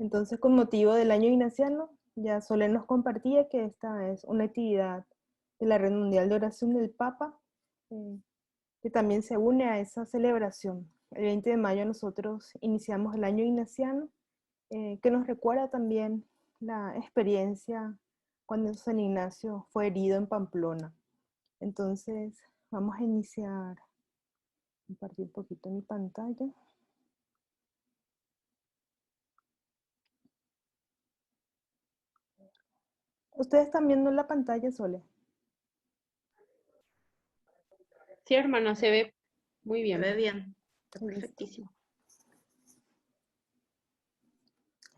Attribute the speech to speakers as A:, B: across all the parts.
A: Entonces, con motivo del año ignaciano, ya Sole nos compartía que esta es una actividad de la Red Mundial de Oración del Papa, eh, que también se une a esa celebración. El 20 de mayo nosotros iniciamos el año ignaciano, que nos recuerda también la experiencia cuando San Ignacio fue herido en Pamplona. Entonces, vamos a iniciar, compartir un poquito mi pantalla. ¿Ustedes están viendo la pantalla, Sole?
B: Sí, hermana, se ve muy bien.
C: Se ve bien, está
A: Listo.
C: perfectísimo.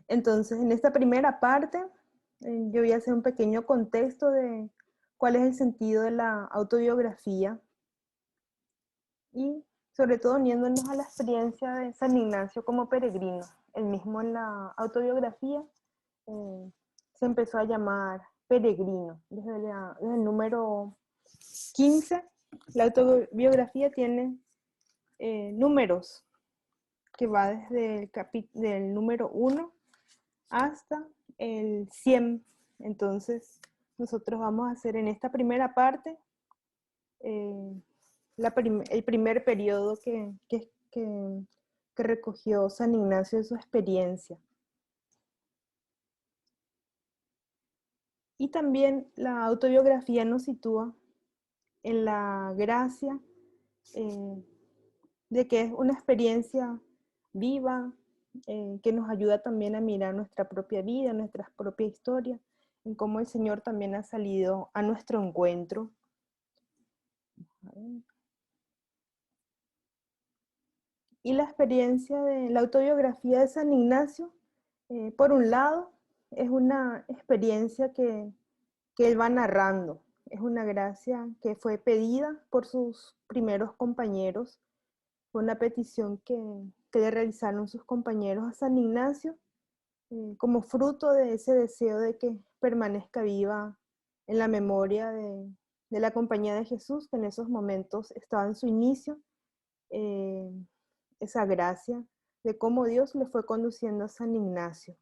A: Entonces, en esta primera parte, yo voy a hacer un pequeño contexto de cuál es el sentido de la autobiografía y sobre todo uniéndonos a la experiencia de San Ignacio como peregrino. Él mismo en la autobiografía se empezó a llamar peregrino. Desde el número 15, la autobiografía tiene números que va desde del número 1 hasta el 100. Entonces, nosotros vamos a hacer en esta primera parte el primer periodo que recogió San Ignacio de su experiencia. Y también la autobiografía nos sitúa en la gracia de que es una experiencia viva, que nos ayuda también a mirar nuestra propia vida, nuestra propia historia, en cómo el Señor también ha salido a nuestro encuentro. Y la experiencia de la autobiografía de San Ignacio, por un lado, es una experiencia que él va narrando. Es una gracia que fue pedida por sus primeros compañeros. Fue una petición que le realizaron sus compañeros a San Ignacio, como fruto de ese deseo de que permanezca viva en la memoria de la Compañía de Jesús, que en esos momentos estaba en su inicio, esa gracia de cómo Dios le fue conduciendo a San Ignacio.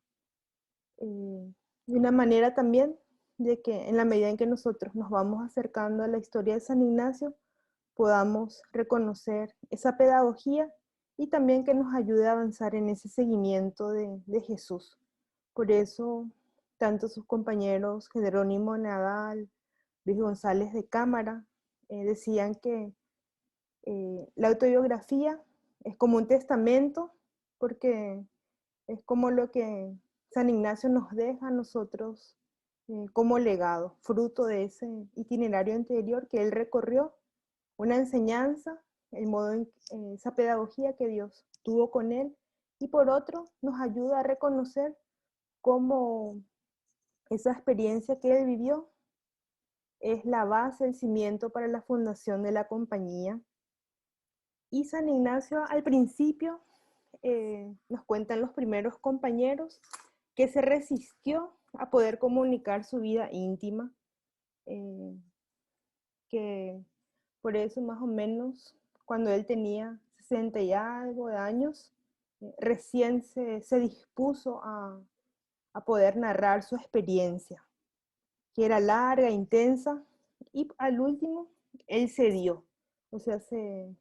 A: De una manera también de que en la medida en que nosotros nos vamos acercando a la historia de San Ignacio, podamos reconocer esa pedagogía y también que nos ayude a avanzar en ese seguimiento de Jesús. Por eso, tanto sus compañeros Jerónimo Nadal, Luis González de Cámara, decían que la autobiografía es como un testamento, porque es como lo que San Ignacio nos deja a nosotros como legado, fruto de ese itinerario anterior que él recorrió, una enseñanza, el modo esa pedagogía que Dios tuvo con él, y por otro nos ayuda a reconocer cómo esa experiencia que él vivió es la base, el cimiento para la fundación de la compañía. Y San Ignacio al principio nos cuentan los primeros compañeros que se resistió a poder comunicar su vida íntima, que por eso más o menos cuando él tenía 60 y algo de años, recién se dispuso a poder narrar su experiencia, que era larga, intensa, y al último él cedió, o sea, se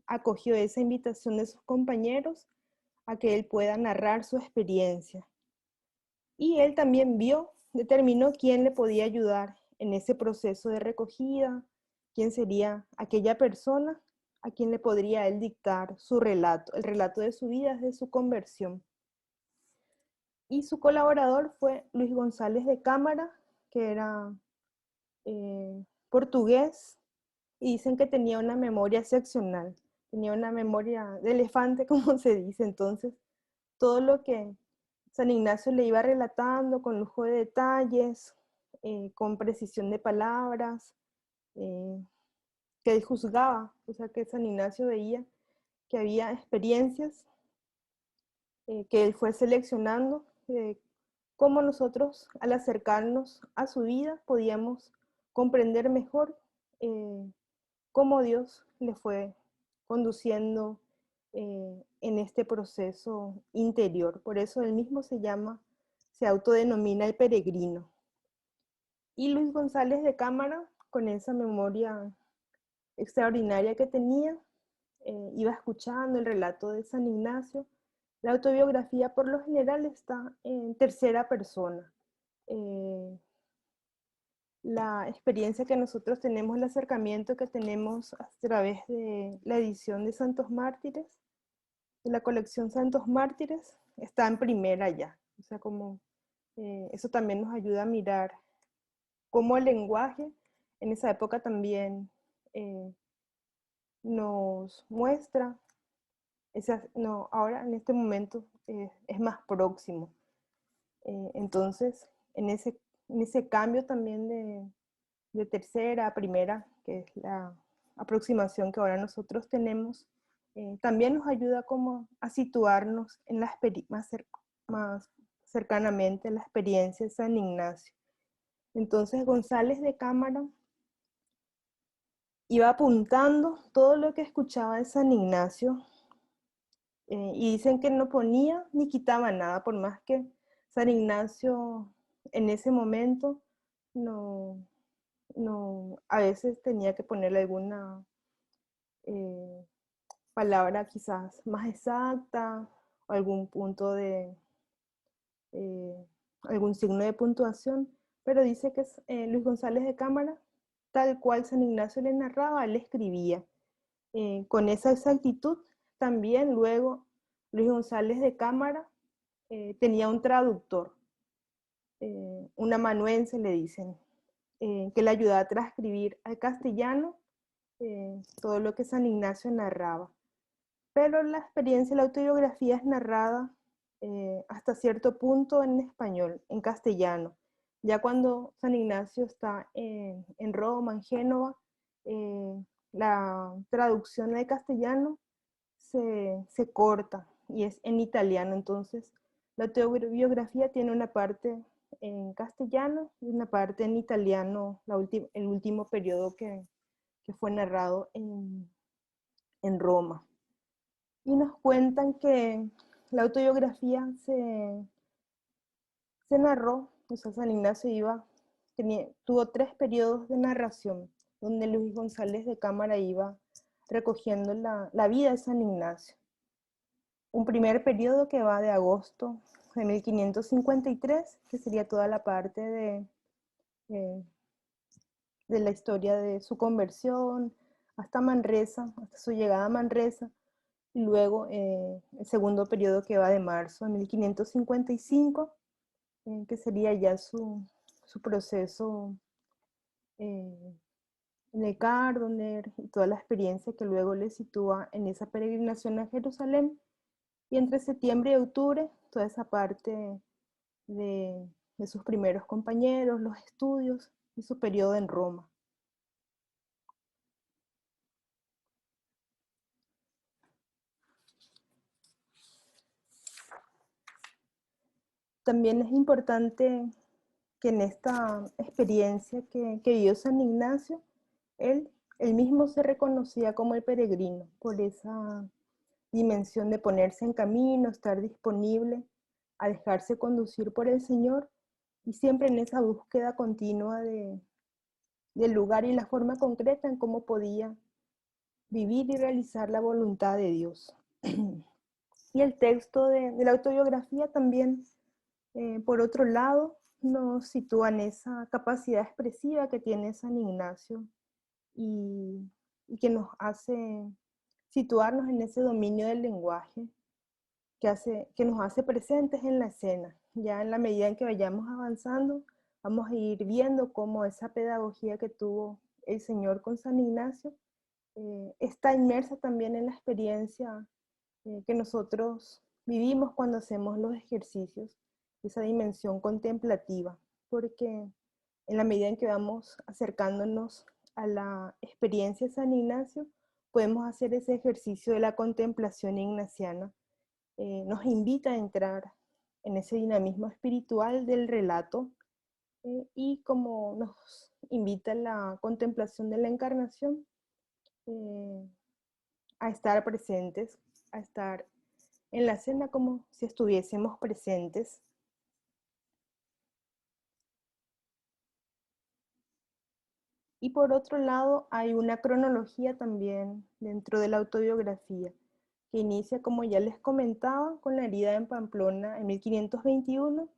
A: acogió esa invitación de sus compañeros a que él pueda narrar su experiencia. Y él también determinó quién le podía ayudar en ese proceso de recogida, quién sería aquella persona a quien le podría él dictar su relato, el relato de su vida desde su conversión. Y su colaborador fue Luis González de Cámara, que era portugués, y dicen que tenía una memoria excepcional, tenía una memoria de elefante, como se dice. Entonces, todo lo que San Ignacio le iba relatando con lujo de detalles, con precisión de palabras, que él juzgaba, o sea que San Ignacio veía que había experiencias que él fue seleccionando, cómo nosotros al acercarnos a su vida podíamos comprender mejor cómo Dios le fue conduciendo en este proceso interior. Por eso él mismo se autodenomina el peregrino. Y Luis González de Cámara, con esa memoria extraordinaria que tenía, iba escuchando el relato de San Ignacio. La autobiografía por lo general está en tercera persona. La experiencia que nosotros tenemos, el acercamiento que tenemos a través de la edición de Santos Mártires, de la colección Santos Mártires, está en primera ya. O sea, como eso también nos ayuda a mirar cómo el lenguaje en esa época también nos muestra, no, ahora en este momento es más próximo. Entonces, en ese cambio también de tercera a primera, que es la aproximación que ahora nosotros tenemos, también nos ayuda como a situarnos en la más cercanamente en la experiencia de San Ignacio. Entonces González de Cámara iba apuntando todo lo que escuchaba de San Ignacio, y dicen que no ponía ni quitaba nada, por más que San Ignacio en ese momento no, a veces tenía que ponerle alguna palabra quizás más exacta, o algún punto algún signo de puntuación, pero dice que Luis González de Cámara, tal cual San Ignacio le narraba, él escribía. Con esa exactitud, también luego Luis González de Cámara tenía un traductor, un amanuense le dicen, que le ayudaba a transcribir al castellano todo lo que San Ignacio narraba. Pero la experiencia, la autobiografía es narrada hasta cierto punto en español, en castellano. Ya cuando San Ignacio está en Roma, en Génova, la traducción de castellano se corta y es en italiano. Entonces, la autobiografía tiene una parte en castellano y una parte en italiano, el último periodo que fue narrado en Roma. Y nos cuentan que la autobiografía se narró, o sea, San Ignacio tuvo 3 periodos de narración, donde Luis González de Cámara iba recogiendo la vida de San Ignacio. Un primer periodo que va de agosto de 1553, que sería toda la parte de la historia de su conversión, hasta Manresa, hasta su llegada a Manresa. Y luego el segundo periodo que va de marzo de 1555, que sería ya su proceso en el Gardner y toda la experiencia que luego le sitúa en esa peregrinación a Jerusalén. Y entre septiembre y octubre, toda esa parte de sus primeros compañeros, los estudios y su periodo en Roma. También es importante que en esta experiencia que vivió San Ignacio, él mismo se reconocía como el peregrino, por esa dimensión de ponerse en camino, estar disponible a dejarse conducir por el Señor, y siempre en esa búsqueda continua del lugar y la forma concreta en cómo podía vivir y realizar la voluntad de Dios. Y el texto de la autobiografía también, por otro lado, nos sitúa en esa capacidad expresiva que tiene San Ignacio y que nos hace situarnos en ese dominio del lenguaje que nos hace presentes en la escena. Ya en la medida en que vayamos avanzando, vamos a ir viendo cómo esa pedagogía que tuvo el Señor con San Ignacio está inmersa también en la experiencia que nosotros vivimos cuando hacemos los ejercicios, esa dimensión contemplativa, porque en la medida en que vamos acercándonos a la experiencia de San Ignacio, podemos hacer ese ejercicio de la contemplación ignaciana. Nos invita a entrar en ese dinamismo espiritual del relato, y como nos invita la contemplación de la encarnación, a estar presentes a estar en la cena como si estuviésemos presentes. Y por otro lado, hay una cronología también dentro de la autobiografía, que inicia, como ya les comentaba, con la herida en Pamplona en 1521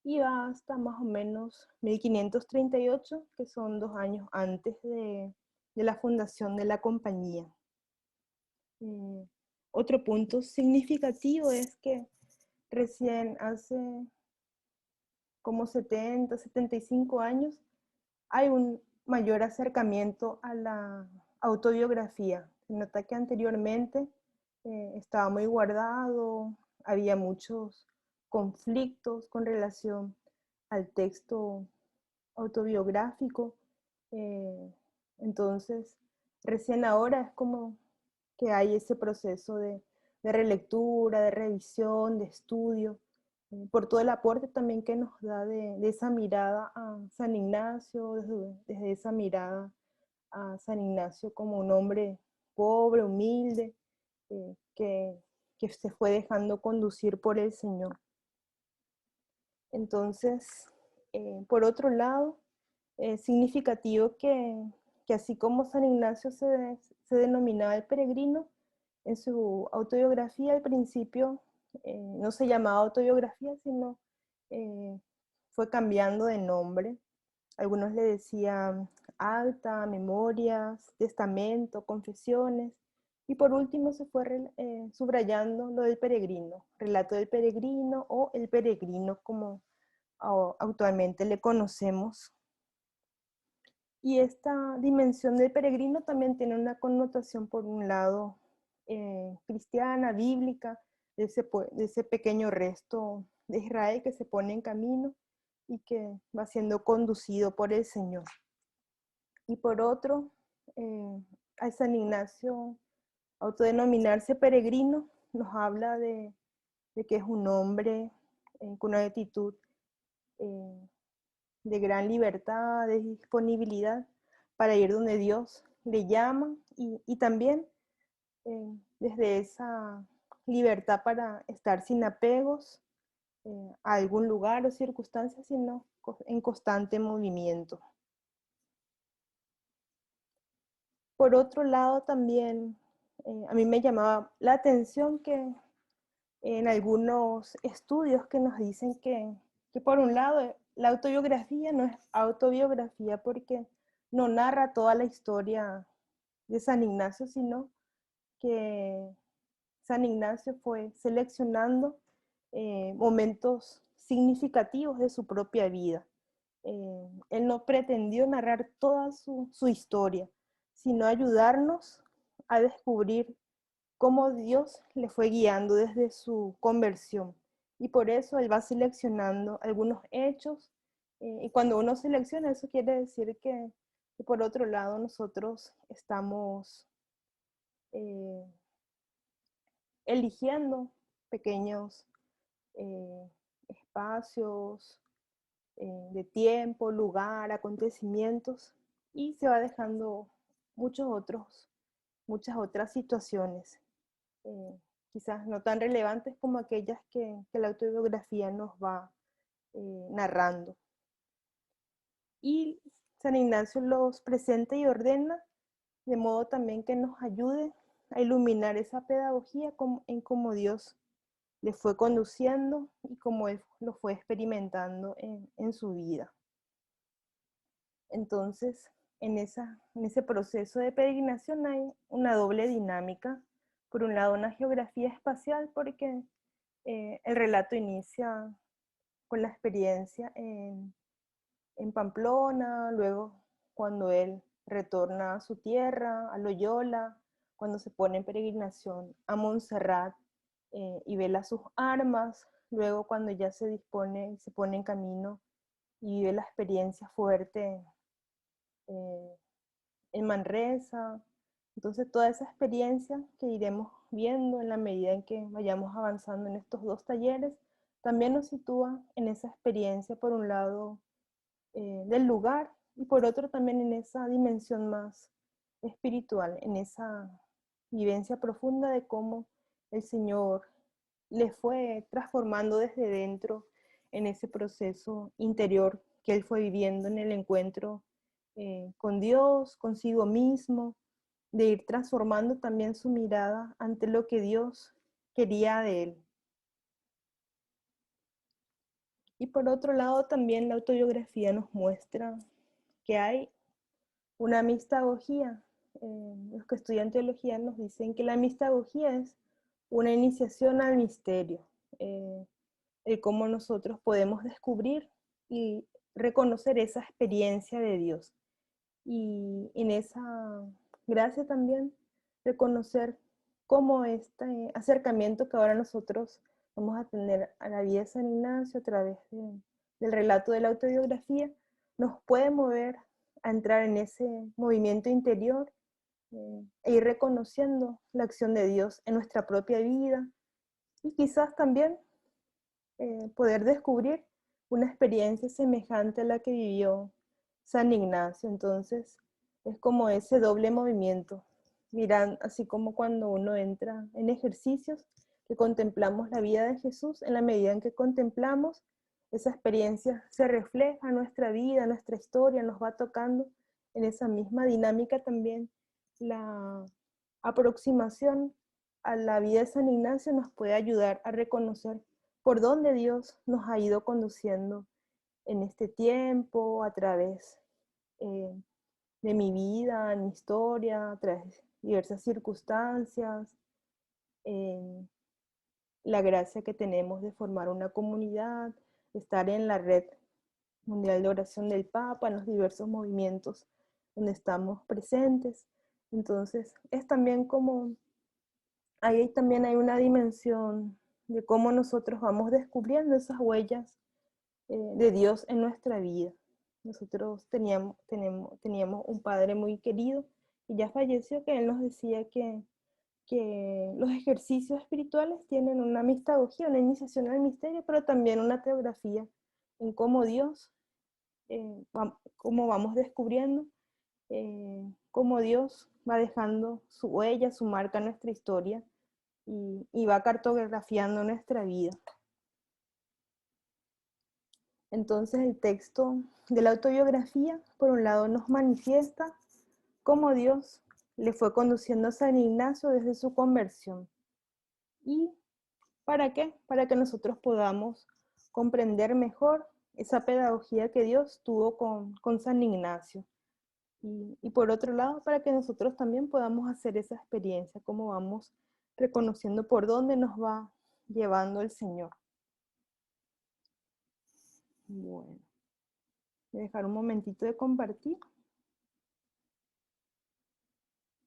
A: y va hasta más o menos 1538, que son 2 años antes de la fundación de la compañía. Otro punto significativo es que recién hace como 70, 75 años hay un mayor acercamiento a la autobiografía. Se nota que anteriormente estaba muy guardado, había muchos conflictos con relación al texto autobiográfico. eh, entonces, recién ahora es como que hay ese proceso de relectura, de revisión, de estudio, por todo el aporte también que nos da de esa mirada a San Ignacio, desde esa mirada a San Ignacio como un hombre pobre, humilde, que se fue dejando conducir por el Señor. Entonces, por otro lado, es significativo que así como San Ignacio se denominaba el peregrino, en su autobiografía al principio no se llamaba autobiografía, sino eh, fue cambiando de nombre. Algunos le decían acta, memorias, testamento, confesiones, y por último se fue subrayando lo del peregrino, relato del peregrino o el peregrino como actualmente le conocemos. Y esta dimensión del peregrino también tiene una connotación, por un lado, cristiana, bíblica, de ese pequeño resto de Israel que se pone en camino y que va siendo conducido por el Señor. Y por otro, a San Ignacio, autodenominarse peregrino, nos habla de que es un hombre con una actitud de gran libertad, de disponibilidad para ir donde Dios le llama y también desde esa libertad para estar sin apegos a algún lugar o circunstancia, sino en constante movimiento. Por otro lado, también a mí me llamaba la atención que en algunos estudios que nos dicen que por un lado la autobiografía no es autobiografía porque no narra toda la historia de San Ignacio, sino que San Ignacio fue seleccionando momentos significativos de su propia vida. Él no pretendió narrar toda su historia, sino ayudarnos a descubrir cómo Dios le fue guiando desde su conversión. Y por eso Él va seleccionando algunos hechos. Y cuando uno selecciona, eso quiere decir que por otro lado nosotros estamos eh, eligiendo pequeños espacios de tiempo, lugar, acontecimientos, y se va dejando muchas otras situaciones, quizás no tan relevantes como aquellas que la autobiografía nos va narrando. Y San Ignacio los presenta y ordena de modo también que nos ayude a iluminar esa pedagogía en cómo Dios le fue conduciendo y cómo él lo fue experimentando en su vida. Entonces, en ese proceso de peregrinación hay una doble dinámica. Por un lado, una geografía espacial, porque el relato inicia con la experiencia en Pamplona, luego cuando él retorna a su tierra, a Loyola, cuando se pone en peregrinación a Montserrat y vela sus armas, luego cuando ya se dispone y se pone en camino y vive la experiencia fuerte eh, en Manresa. Entonces toda esa experiencia que iremos viendo en la medida en que vayamos avanzando en estos 2 talleres, también nos sitúa en esa experiencia, por un lado, del lugar y por otro también en esa dimensión más espiritual, en esa vivencia profunda de cómo el Señor le fue transformando desde dentro en ese proceso interior que él fue viviendo en el encuentro con Dios, consigo mismo, de ir transformando también su mirada ante lo que Dios quería de él. Y por otro lado, también la autobiografía nos muestra que hay una mistagogía. Los que estudian teología nos dicen que la mistagogía es una iniciación al misterio, de cómo nosotros podemos descubrir y reconocer esa experiencia de Dios. Y en esa gracia también reconocer cómo este acercamiento que ahora nosotros vamos a tener a la vida de San Ignacio a través del relato de la autobiografía nos puede mover a entrar en ese movimiento interior e ir reconociendo la acción de Dios en nuestra propia vida y quizás también poder descubrir una experiencia semejante a la que vivió San Ignacio. Entonces es como ese doble movimiento, miran, así como cuando uno entra en ejercicios, que contemplamos la vida de Jesús, en la medida en que contemplamos, esa experiencia se refleja en nuestra vida, en nuestra historia, nos va tocando en esa misma dinámica también. La aproximación a la vida de San Ignacio nos puede ayudar a reconocer por dónde Dios nos ha ido conduciendo en este tiempo, a través de mi vida, en mi historia, a través de diversas circunstancias, la gracia que tenemos de formar una comunidad, estar en la red mundial de oración del Papa, en los diversos movimientos donde estamos presentes. Entonces, es también como, ahí también hay una dimensión de cómo nosotros vamos descubriendo esas huellas de Dios en nuestra vida. Nosotros teníamos un padre muy querido y ya falleció, que él nos decía que los ejercicios espirituales tienen una mistagogía, una iniciación al misterio, pero también una teografía en cómo Dios, cómo vamos descubriendo, cómo Dios va dejando su huella, su marca en nuestra historia y va cartografiando nuestra vida. Entonces el texto de la autobiografía, por un lado, nos manifiesta cómo Dios le fue conduciendo a San Ignacio desde su conversión. ¿Y para qué? Para que nosotros podamos comprender mejor esa pedagogía que Dios tuvo con San Ignacio. Y por otro lado, para que nosotros también podamos hacer esa experiencia, cómo vamos reconociendo por dónde nos va llevando el Señor. Bueno, voy a dejar un momentito de compartir.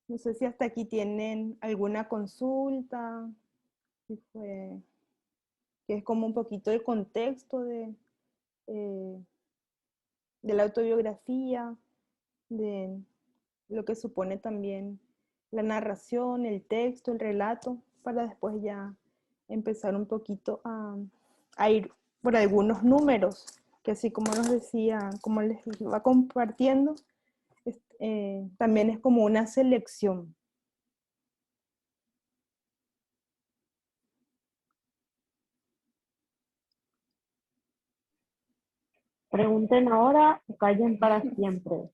A: No sé si hasta aquí tienen alguna consulta, que es como un poquito el contexto de la autobiografía, de lo que supone también la narración, el texto, el relato, para después ya empezar un poquito a ir por algunos números, que así como nos decía, como les iba compartiendo, también es como una selección.
B: Pregunten ahora o callen para siempre.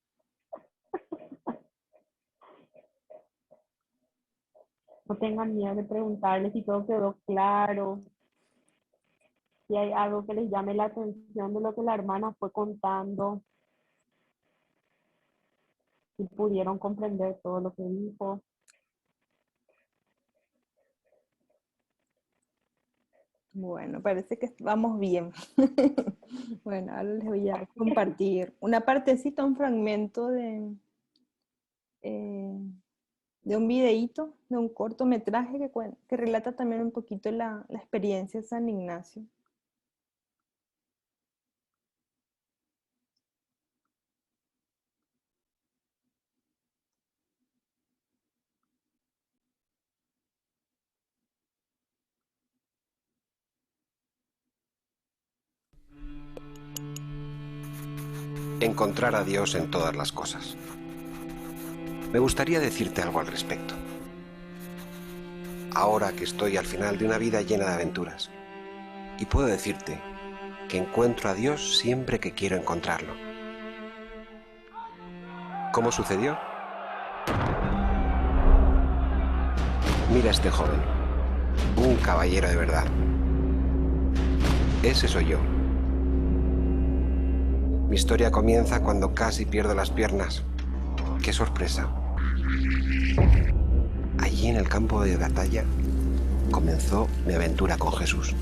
B: No tengan miedo de preguntarles si todo quedó claro, si hay algo que les llame la atención de lo que la hermana fue contando, si pudieron comprender todo lo que dijo.
A: Bueno, parece que vamos bien. Bueno, ahora les voy a compartir una partecita, un fragmento de un videíto, de un cortometraje que relata también un poquito la experiencia de San Ignacio.
C: Encontrar a Dios en todas las cosas. Me gustaría decirte algo al respecto. ahora que estoy al final de una vida llena de aventuras. Y puedo decirte que encuentro a Dios siempre que quiero encontrarlo. ¿Cómo sucedió? Mira a este joven, un caballero de verdad. Ese soy yo. Mi historia comienza cuando casi pierdo las piernas. ¡Qué sorpresa! Allí en el campo de batalla comenzó mi aventura con Jesús.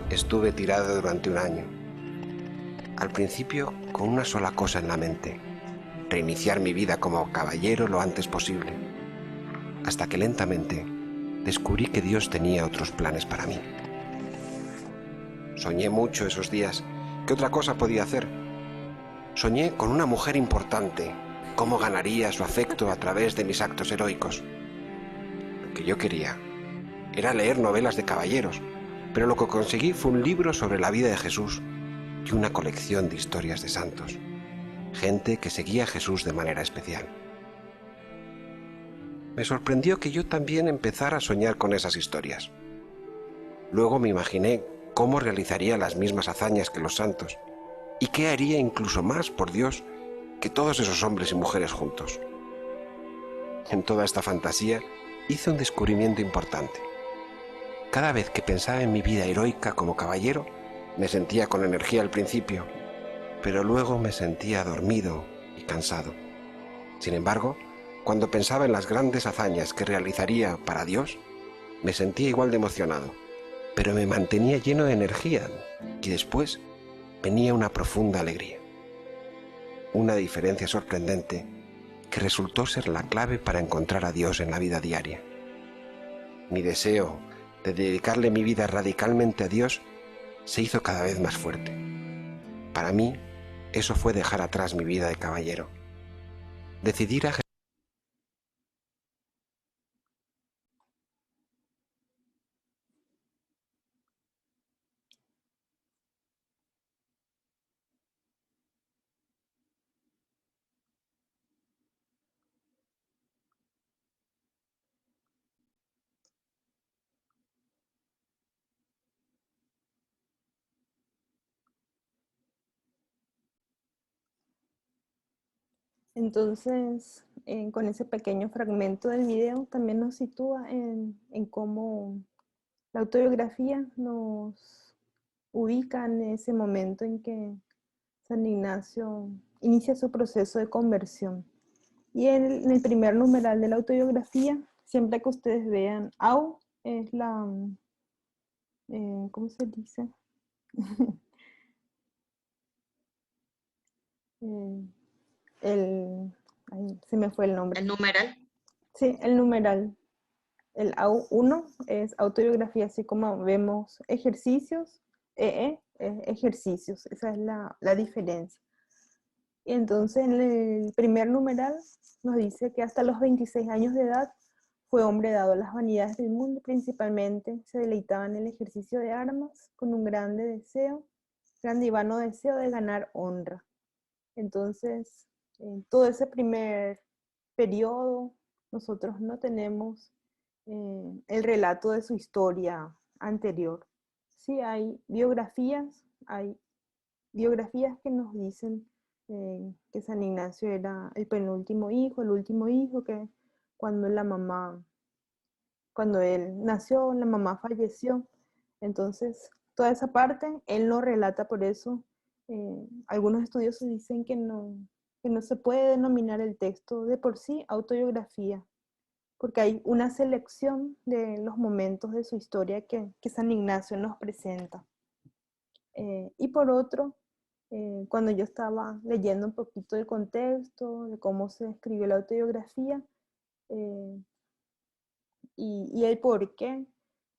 C: Estuve tirado durante un año. Al principio con una sola cosa en la mente: reiniciar mi vida como caballero lo antes posible. Hasta que lentamente descubrí que Dios tenía otros planes para mí. Soñé mucho esos días. ¿Qué otra cosa podía hacer? Soñé con una mujer importante, cómo ganaría su afecto a través de mis actos heroicos. Lo que yo quería era leer novelas de caballeros, pero lo que conseguí fue un libro sobre la vida de Jesús y una colección de historias de santos, gente que seguía a Jesús de manera especial. Me sorprendió que yo también empezara a soñar con esas historias. Luego me imaginé cómo realizaría las mismas hazañas que los santos y qué haría incluso más por Dios que todos esos hombres y mujeres juntos. En toda esta fantasía hice un descubrimiento importante. Cada vez que pensaba en mi vida heroica como caballero, me sentía con energía al principio, pero luego me sentía dormido y cansado. Sin embargo, cuando pensaba en las grandes hazañas que realizaría para Dios, me sentía igual de emocionado, pero me mantenía lleno de energía y después venía una profunda alegría. Una diferencia sorprendente que resultó ser la clave para encontrar a Dios en la vida diaria. Mi deseo de dedicarle mi vida radicalmente a Dios se hizo cada vez más fuerte. Para mí, eso fue dejar atrás mi vida de caballero. Decidir a
A: Entonces, con ese pequeño fragmento del video también nos sitúa en cómo la autobiografía nos ubica en ese momento en que San Ignacio inicia su proceso de conversión. Y en el primer numeral de la autobiografía, siempre que ustedes vean au, es la, ¿cómo se dice? Se me fue el nombre.
D: El numeral.
A: Sí, el numeral. El AU1 es autobiografía, así como vemos ejercicios, ejercicios, esa es la diferencia. Y entonces en el primer numeral nos dice que hasta los 26 años de edad fue hombre dado a las vanidades del mundo, principalmente se deleitaba en el ejercicio de armas con un grande y vano deseo de ganar honra. Entonces, en todo ese primer periodo, nosotros no tenemos el relato de su historia anterior. Sí, hay biografías que nos dicen que San Ignacio era el penúltimo hijo, el último hijo, que cuando él nació, la mamá falleció. Entonces, toda esa parte, él no relata, por eso algunos estudiosos dicen que no se puede denominar el texto de por sí autobiografía, porque hay una selección de los momentos de su historia que San Ignacio nos presenta. Y por otro, cuando yo estaba leyendo un poquito del contexto, de cómo se escribió la autobiografía, y el por qué,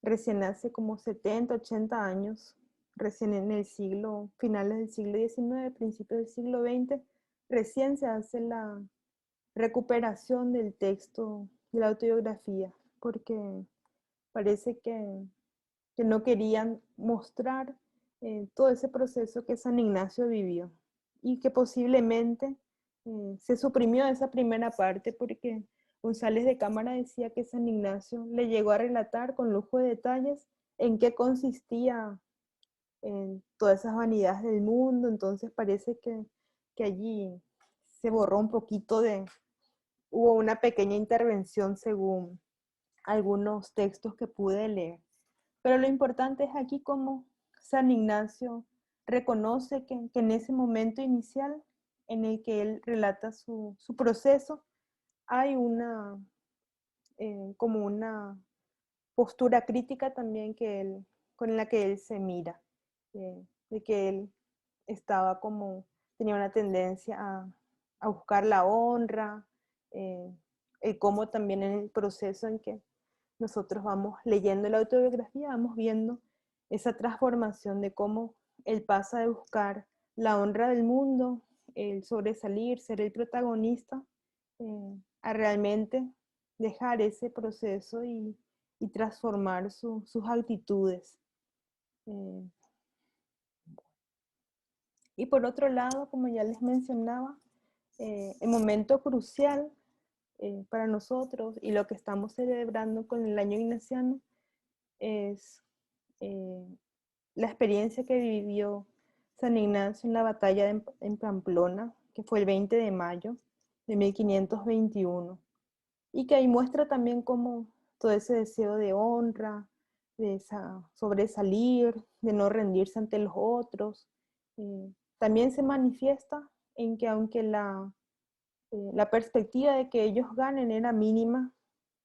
A: recién hace como 70, 80 años, recién en el finales del siglo XIX, principios del siglo XX, recién se hace la recuperación del texto de la autobiografía, porque parece que no querían mostrar todo ese proceso que San Ignacio vivió y que posiblemente se suprimió esa primera parte porque González de Cámara decía que San Ignacio le llegó a relatar con lujo de detalles en qué consistía en todas esas vanidades del mundo, entonces parece que allí se borró un poquito hubo una pequeña intervención según algunos textos que pude leer. Pero lo importante es aquí cómo San Ignacio reconoce que en ese momento inicial en el que él relata su proceso, hay como una postura crítica también con la que él se mira, de que él tenía una tendencia a buscar la honra, cómo también en el proceso en que nosotros vamos leyendo la autobiografía, vamos viendo esa transformación de cómo él pasa de buscar la honra del mundo, el sobresalir, ser el protagonista, a realmente dejar ese proceso y transformar sus actitudes. Y por otro lado, como ya les mencionaba, el momento crucial para nosotros y lo que estamos celebrando con el año ignaciano es la experiencia que vivió San Ignacio en la batalla en Pamplona, que fue el 20 de mayo de 1521, y que ahí muestra también cómo todo ese deseo de honra, de sobresalir, de no rendirse ante los otros, también se manifiesta en que aunque la perspectiva de que ellos ganen era mínima,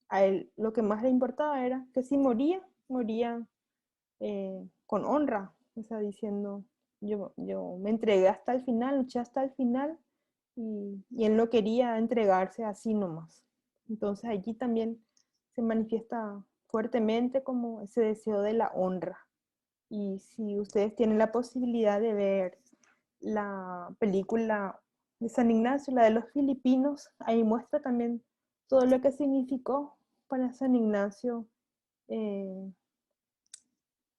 A: a él lo que más le importaba era que si moría con honra, o sea, diciendo, yo me entregué hasta el final, luché hasta el final, y él no quería entregarse así nomás. Entonces allí también se manifiesta fuertemente como ese deseo de la honra. Y si ustedes tienen la posibilidad de ver la película de San Ignacio, la de los filipinos, ahí muestra también todo lo que significó para San Ignacio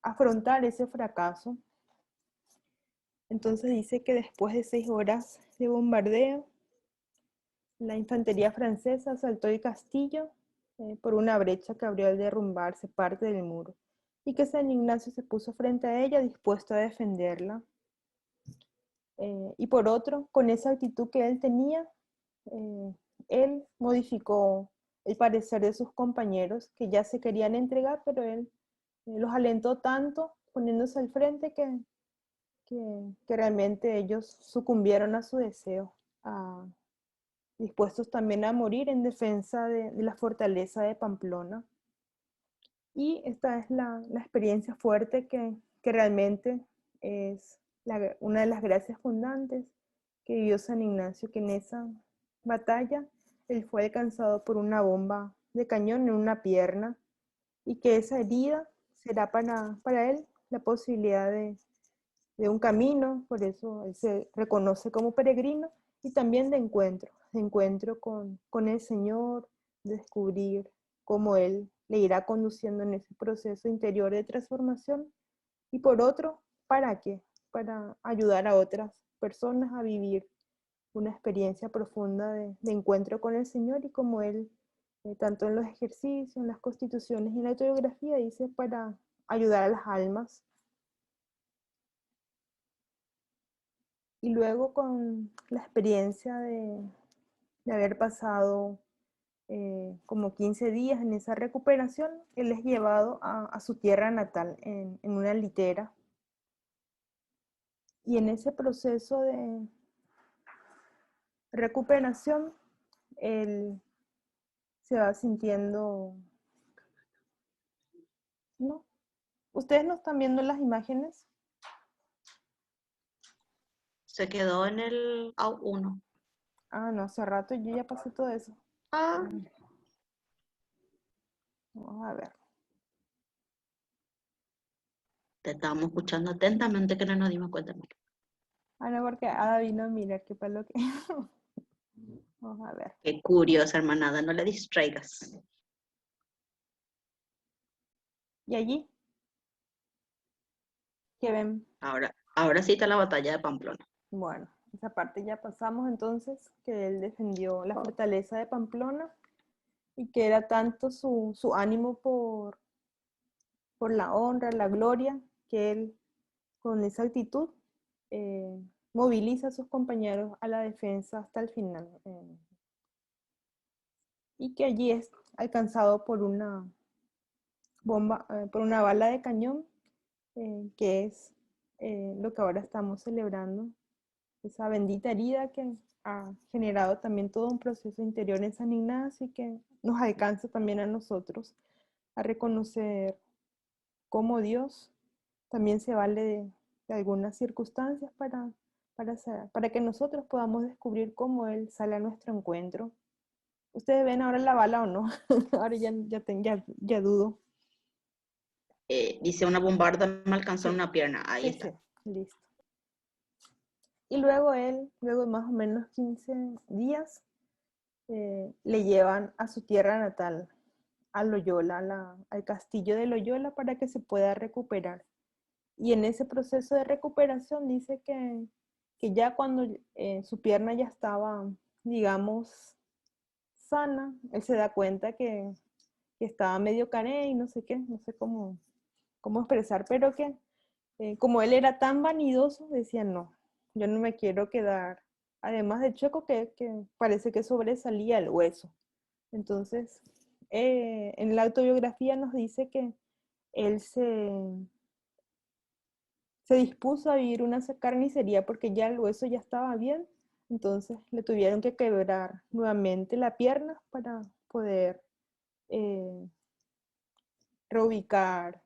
A: afrontar ese fracaso. Entonces dice que después de 6 horas de bombardeo, la infantería francesa asaltó el castillo por una brecha que abrió al derrumbarse parte del muro, y que San Ignacio se puso frente a ella dispuesto a defenderla. Y por otro, con esa actitud que él tenía, él modificó el parecer de sus compañeros que ya se querían entregar, pero él los alentó tanto poniéndose al frente que realmente ellos sucumbieron a su deseo, dispuestos también a morir en defensa de la fortaleza de Pamplona. Y esta es la experiencia fuerte que realmente es una de las gracias fundantes que vivió San Ignacio, que en esa batalla él fue alcanzado por una bomba de cañón en una pierna, y que esa herida será para él la posibilidad de un camino, por eso él se reconoce como peregrino, y también de encuentro con el Señor, de descubrir cómo Él le irá conduciendo en ese proceso interior de transformación. Y por otro, ¿para qué? Para ayudar a otras personas a vivir una experiencia profunda de encuentro con el Señor, y como Él, tanto en los ejercicios, en las constituciones y en la autobiografía, dice, para ayudar a las almas. Y luego con la experiencia de haber pasado como 15 días en esa recuperación, él es llevado a su tierra natal en una litera. Y en ese proceso de recuperación, él se va sintiendo... ¿No? ¿Ustedes no están viendo las imágenes?
D: Se quedó en el A1.
A: Ah, no, hace rato yo ya pasé todo eso.
D: Ah,
A: Vamos a ver.
D: te estábamos escuchando atentamente que no nos dimos cuenta.
A: Ah, no, porque Ada vino a mirar qué palo que... Vamos a ver.
D: Qué curiosa, hermanada, no le distraigas.
A: ¿Y allí? ¿Qué ven?
D: Ahora sí está la batalla de Pamplona.
A: Bueno, esa parte ya pasamos entonces, que él defendió la fortaleza de Pamplona y que era tanto su ánimo por la honra, la gloria, que él con esa actitud moviliza a sus compañeros a la defensa hasta el final. Y que allí es alcanzado por una bomba, por una bala de cañón, que es lo que ahora estamos celebrando, esa bendita herida que ha generado también todo un proceso interior en San Ignacio y que nos alcanza también a nosotros a reconocer cómo Dios también se vale de algunas circunstancias para que nosotros podamos descubrir cómo Él sale a nuestro encuentro. ¿Ustedes ven ahora la bala o no? Ahora ya dudo.
D: Dice una bombarda me alcanzó en
A: Sí,
D: una pierna. Ahí
A: sí,
D: está.
A: listo. Y luego él, luego de más o menos 15 días, le llevan a su tierra natal, a Loyola, al castillo de Loyola, para que se pueda recuperar. Y en ese proceso de recuperación dice que ya cuando su pierna ya estaba, digamos, sana, él se da cuenta que estaba medio cané y no sé qué, no sé cómo expresar, pero que como él era tan vanidoso, decía, no, yo no me quiero quedar, además de chueco, que parece que sobresalía el hueso. Entonces, en la autobiografía nos dice que él se dispuso a vivir una carnicería porque ya el hueso ya estaba bien, entonces le tuvieron que quebrar nuevamente la pierna para poder eh, reubicar,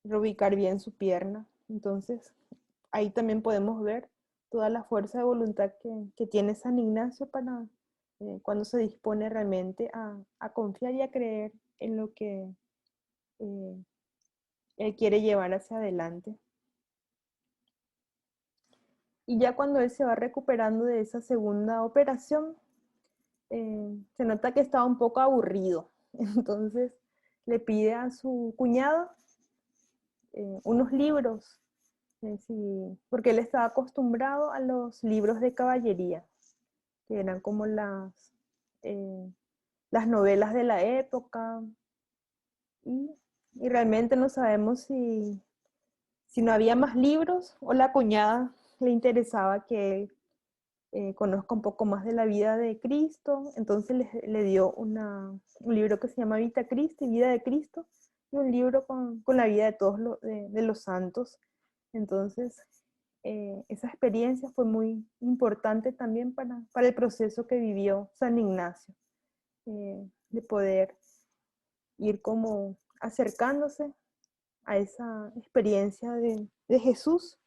A: reubicar bien su pierna. Entonces, ahí también podemos ver toda la fuerza de voluntad que tiene San Ignacio para cuando se dispone realmente a confiar y a creer en lo que eh, él quiere llevar hacia adelante. Y ya cuando él se va recuperando de esa segunda operación, se nota que estaba un poco aburrido. Entonces le pide a su cuñado unos libros, porque él estaba acostumbrado a los libros de caballería, que eran como las novelas de la época, y realmente no sabemos si no había más libros o la cuñada le interesaba que él conozca un poco más de la vida de Cristo, entonces le dio un libro que se llama Vita Christi, Vida de Cristo, y un libro con la vida de todos de los santos. Entonces, esa experiencia fue muy importante también para el proceso que vivió San Ignacio, de poder ir como acercándose a esa experiencia de Jesús,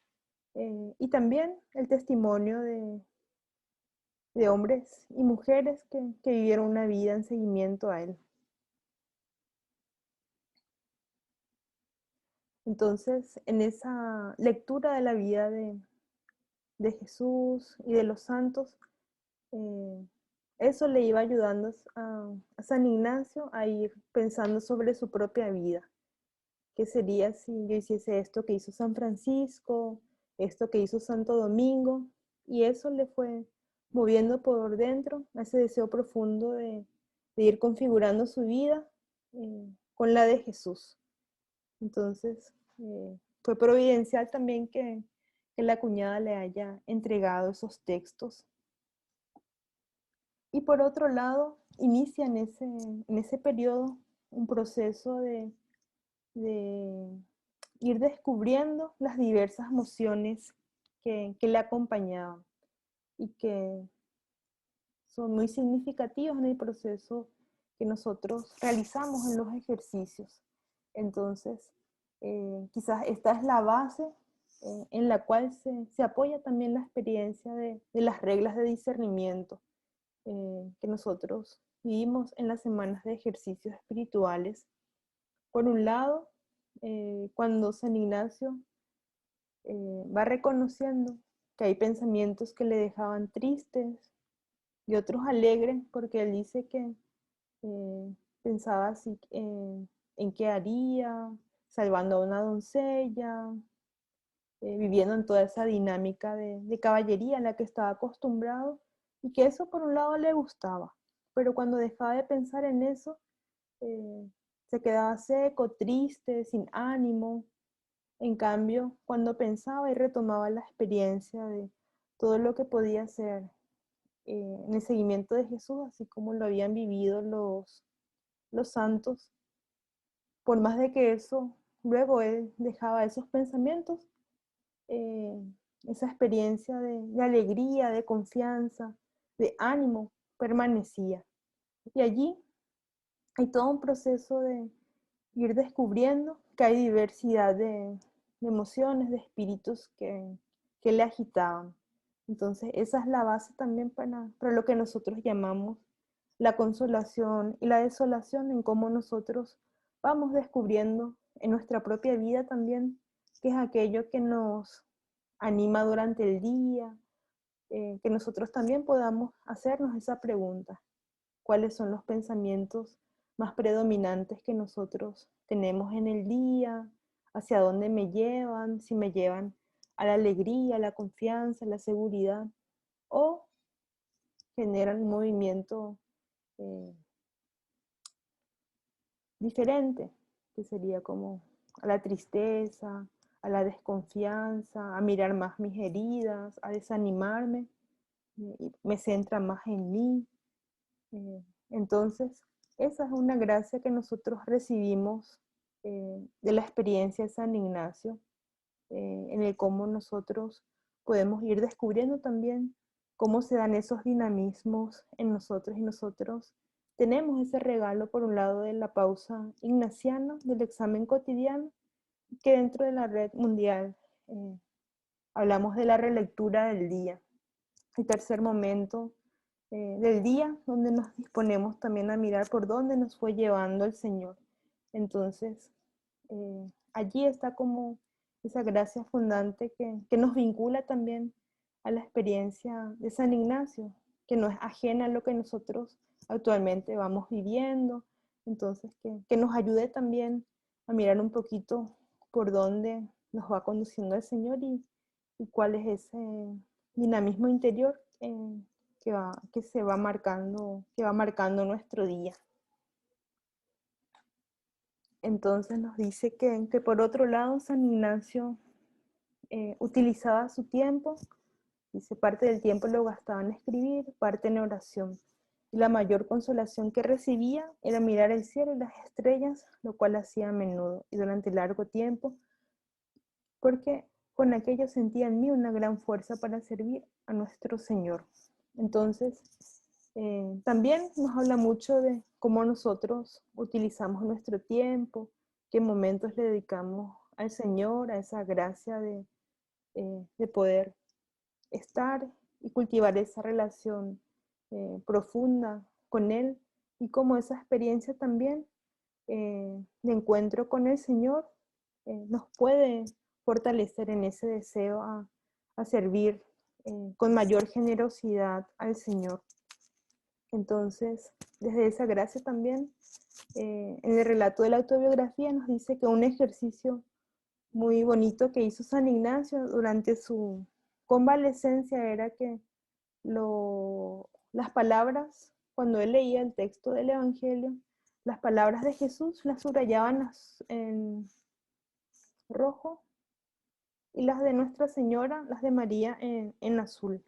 A: y también el testimonio de hombres y mujeres que vivieron una vida en seguimiento a Él. Entonces, en esa lectura de la vida de Jesús y de los santos, eso le iba ayudando a San Ignacio a ir pensando sobre su propia vida. ¿Qué sería si yo hiciese esto que hizo San Francisco, esto que hizo Santo Domingo? Y eso le fue moviendo por dentro a ese deseo profundo de ir configurando su vida con la de Jesús. Entonces, fue providencial también que la cuñada le haya entregado esos textos. Y por otro lado, inicia en ese periodo un proceso de ir descubriendo las diversas emociones que le acompañaban y que son muy significativas en el proceso que nosotros realizamos en los ejercicios. Entonces, quizás esta es la base en la cual se apoya también la experiencia de las reglas de discernimiento que nosotros vivimos en las semanas de ejercicios espirituales. Por un lado, cuando San Ignacio va reconociendo que hay pensamientos que le dejaban tristes y otros alegres, porque él dice que pensaba así en qué haría, salvando a una doncella, viviendo en toda esa dinámica de caballería en la que estaba acostumbrado, y que eso por un lado le gustaba, pero cuando dejaba de pensar en eso, se quedaba seco, triste, sin ánimo. En cambio, cuando pensaba y retomaba la experiencia de todo lo que podía hacer en el seguimiento de Jesús, así como lo habían vivido los santos, por más de que eso, luego él dejaba esos pensamientos, eh, esa experiencia de alegría, de confianza, de ánimo, permanecía. Y allí hay todo un proceso de ir descubriendo que hay diversidad de emociones, de espíritus que le agitaban. Entonces, esa es la base también para lo que nosotros llamamos la consolación y la desolación, en cómo nosotros vamos descubriendo en nuestra propia vida también qué es aquello que nos anima durante el día, que nosotros también podamos hacernos esa pregunta: ¿cuáles son los pensamientos más predominantes que nosotros tenemos en el día? ¿Hacia dónde me llevan? Si me llevan a la alegría, a la confianza, a la seguridad, o generan un movimiento eh, diferente, que sería como a la tristeza, a la desconfianza, a mirar más mis heridas, a desanimarme, y me centra más en mí. Entonces, esa es una gracia que nosotros recibimos de la experiencia de San Ignacio, en el cómo nosotros podemos ir descubriendo también cómo se dan esos dinamismos en nosotros, y nosotros tenemos ese regalo, por un lado, de la pausa ignaciana, del examen cotidiano, que dentro de la red mundial hablamos de la relectura del día. El tercer momento del día, donde nos disponemos también a mirar por dónde nos fue llevando el Señor. Entonces, allí está como esa gracia fundante que nos vincula también a la experiencia de San Ignacio, que no es ajena a lo que nosotros actualmente vamos viviendo. Entonces, que nos ayude también a mirar un poquito por dónde nos va conduciendo el Señor, y cuál es ese dinamismo interior que se va marcando, que va marcando nuestro día. Entonces nos dice que por otro lado San Ignacio utilizaba su tiempo, dice, parte del tiempo lo gastaba en escribir, parte en oración. Y la mayor consolación que recibía era mirar el cielo y las estrellas, lo cual hacía a menudo y durante largo tiempo, porque con aquello sentía en mí una gran fuerza para servir a nuestro Señor. Entonces, también nos habla mucho de cómo nosotros utilizamos nuestro tiempo, qué momentos le dedicamos al Señor, a esa gracia de poder estar y cultivar esa relación profunda con Él, y cómo esa experiencia también de encuentro con el Señor nos puede fortalecer en ese deseo a servir con mayor generosidad al Señor. Entonces, desde esa gracia también, en el relato de la autobiografía nos dice que un ejercicio muy bonito que hizo San Ignacio durante su convalecencia era que las palabras, cuando él leía el texto del Evangelio, las palabras de Jesús las subrayaban en rojo, y las de Nuestra Señora, las de María, en azul.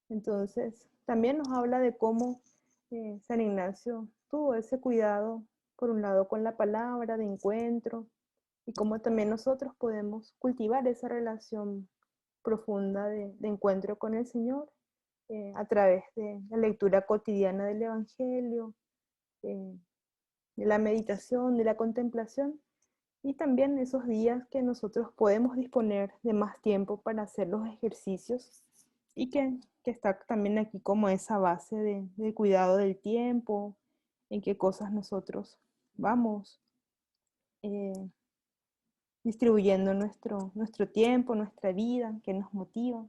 A: Entonces, también nos habla de cómo San Ignacio tuvo ese cuidado, por un lado, con la palabra de encuentro, y cómo también nosotros podemos cultivar esa relación profunda de encuentro con el Señor a través de la lectura cotidiana del Evangelio, de la meditación, de la contemplación, y también esos días que nosotros podemos disponer de más tiempo para hacer los ejercicios, y que está también aquí como esa base de cuidado del tiempo, en qué cosas nosotros vamos distribuyendo nuestro tiempo, nuestra vida, que nos motiva.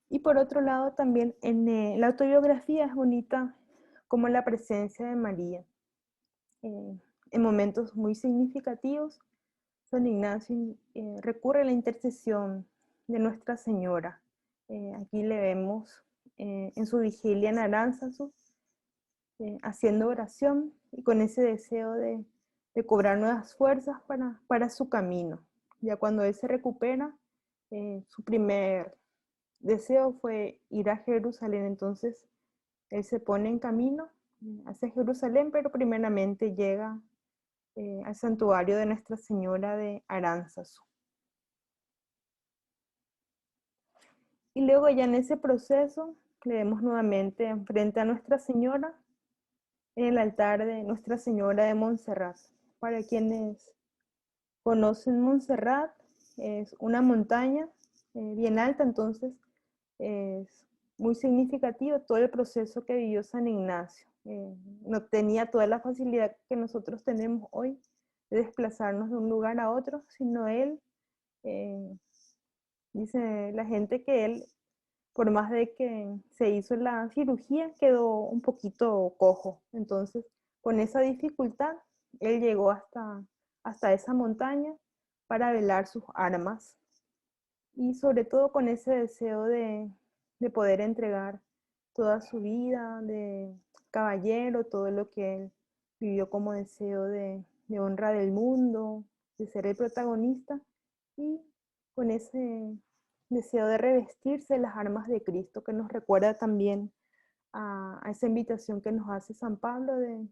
A: Y por otro lado también en la autobiografía es bonita como la presencia de María en momentos muy significativos, San Ignacio recurre a la intercesión de Nuestra Señora. Aquí le vemos en su vigilia en Aránzazu, haciendo oración y con ese deseo de cobrar nuevas fuerzas para su camino. Ya cuando él se recupera, su primer deseo fue ir a Jerusalén. Entonces él se pone en camino hacia Jerusalén, pero primeramente llega al santuario de Nuestra Señora de Aránzazu. Y luego ya en ese proceso le vemos nuevamente frente a Nuestra Señora en el altar de Nuestra Señora de Montserrat. Para quienes conocen Montserrat, es una montaña bien alta, entonces es muy significativo todo el proceso que vivió San Ignacio. No tenía toda la facilidad que nosotros tenemos hoy de desplazarnos de un lugar a otro, sino él, dice la gente que él, por más de que se hizo la cirugía, quedó un poquito cojo. Entonces, con esa dificultad, él llegó hasta esa montaña para velar sus armas y sobre todo con ese deseo de poder entregar toda su vida de caballero, todo lo que él vivió como deseo de honra del mundo, de ser el protagonista, y con ese deseo de revestirse las armas de Cristo, que nos recuerda también a esa invitación que nos hace San Pablo de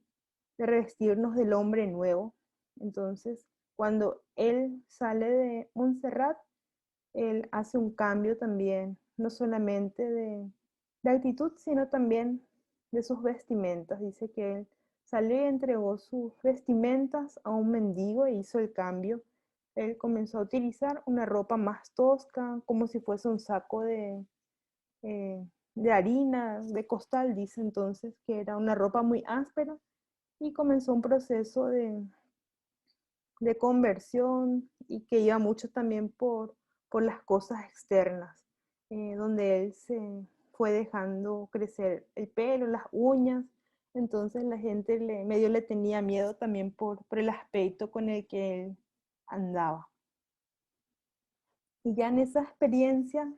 A: revestirnos del hombre nuevo. Entonces, cuando él sale de Montserrat, él hace un cambio también, no solamente de actitud, sino también de sus vestimentas. Dice que él salió y entregó sus vestimentas a un mendigo e hizo el cambio. Él comenzó a utilizar una ropa más tosca, como si fuese un saco de harina, de costal, dice entonces, que era una ropa muy áspera, y comenzó un proceso de conversión y que iba mucho también por las cosas externas, donde él se fue dejando crecer el pelo, las uñas. Entonces la gente medio le tenía miedo también por el aspecto con el que él andaba. Y ya en esa experiencia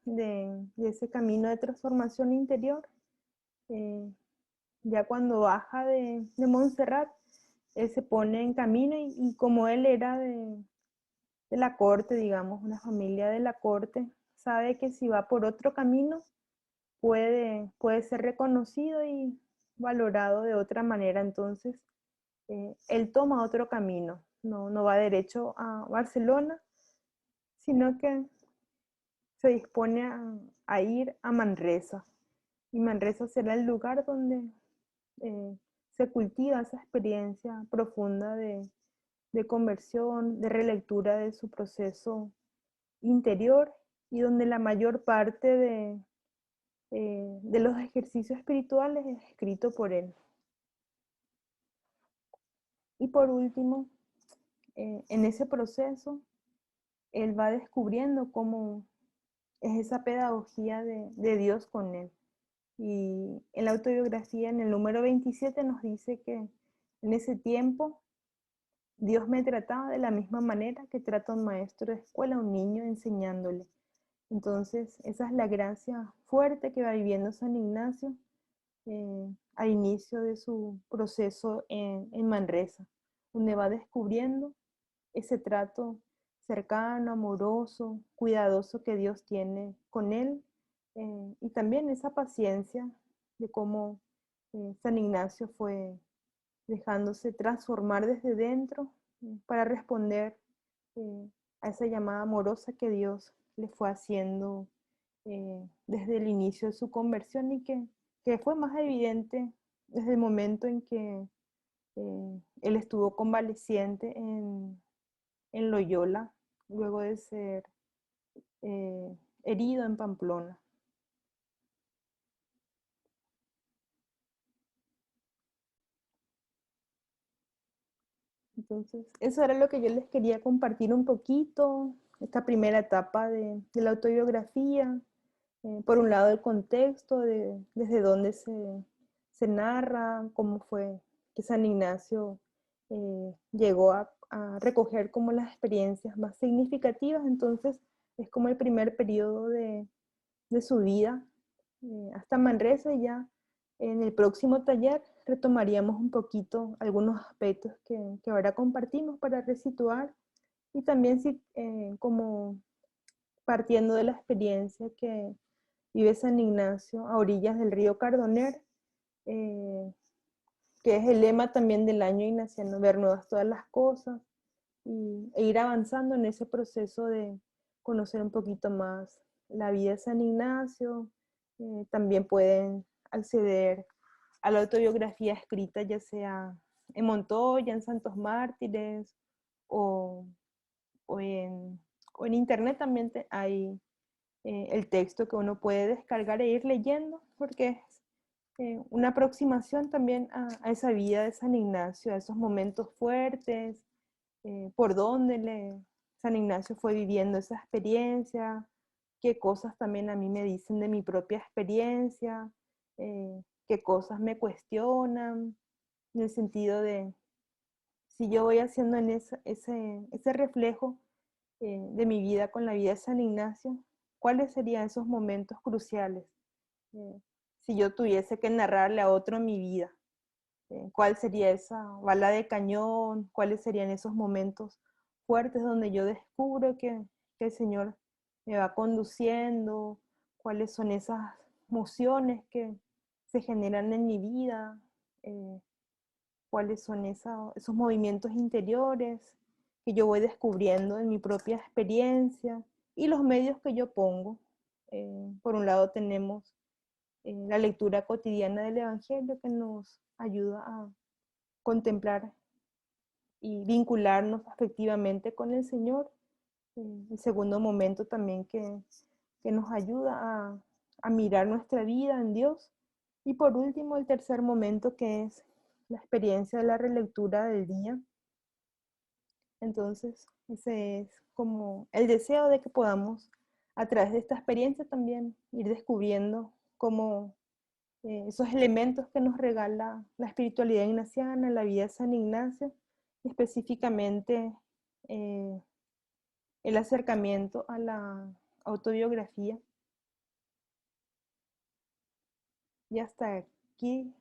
A: de ese camino de transformación interior, ya cuando baja de Montserrat, él se pone en camino y como él era de la corte, digamos, una familia de la corte, sabe que si va por otro camino puede ser reconocido y valorado de otra manera. Entonces, él toma otro camino, no va derecho a Barcelona, sino que se dispone a ir a Manresa. Y Manresa será el lugar donde se cultiva esa experiencia profunda de conversión, de relectura de su proceso interior, y donde la mayor parte de los ejercicios espirituales es escrito por él. Y por último, en ese proceso, él va descubriendo cómo es esa pedagogía de Dios con él. Y en la autobiografía, en el número 27, nos dice que en ese tiempo Dios me trataba de la misma manera que trata un maestro de escuela a un niño enseñándole. Entonces, esa es la gracia fuerte que va viviendo San Ignacio al inicio de su proceso en Manresa, donde va descubriendo ese trato cercano, amoroso, cuidadoso que Dios tiene con él, y también esa paciencia de cómo San Ignacio fue dejándose transformar desde dentro para responder a esa llamada amorosa que Dios le fue haciendo desde el inicio de su conversión, y que fue más evidente desde el momento en que él estuvo convaleciente en Loyola, luego de ser herido en Pamplona. Entonces, eso era lo que yo les quería compartir un poquito, esta primera etapa de la autobiografía. Por un lado, el contexto, desde dónde se narra, cómo fue que San Ignacio llegó a a recoger como las experiencias más significativas. Entonces es como el primer periodo de su vida hasta Manresa, y ya en el próximo taller retomaríamos un poquito algunos aspectos que ahora compartimos para resituar, y también como partiendo de la experiencia que vive San Ignacio a orillas del río Cardoner, que es el lema también del año ignaciano, ver nuevas todas las cosas, e ir avanzando en ese proceso de conocer un poquito más la vida de San Ignacio. También pueden acceder a la autobiografía escrita, ya sea en Montoya, en Santos Mártires, o en internet también hay el texto que uno puede descargar e ir leyendo, porque es una aproximación también a esa vida de San Ignacio, a esos momentos fuertes, por dónde San Ignacio fue viviendo esa experiencia, qué cosas también a mí me dicen de mi propia experiencia, qué cosas me cuestionan, en el sentido de si yo voy haciendo en ese reflejo de mi vida con la vida de San Ignacio, ¿cuáles serían esos momentos cruciales? Si yo tuviese que narrarle a otro mi vida, ¿cuál sería esa bala de cañón? ¿Cuáles serían esos momentos fuertes donde yo descubro que el Señor me va conduciendo? ¿Cuáles son esas emociones que se generan en mi vida? ¿Cuáles son esos movimientos interiores que yo voy descubriendo en mi propia experiencia? Y los medios que yo pongo. Por un lado tenemos la lectura cotidiana del Evangelio, que nos ayuda a contemplar y vincularnos afectivamente con el Señor. El segundo momento también que nos ayuda a mirar nuestra vida en Dios. Y por último, el tercer momento, que es la experiencia de la relectura del día. Entonces, ese es como el deseo de que podamos, a través de esta experiencia también, ir descubriendo cómo esos elementos que nos regala la espiritualidad ignaciana, la vida de San Ignacio, específicamente el acercamiento a la autobiografía. Y hasta aquí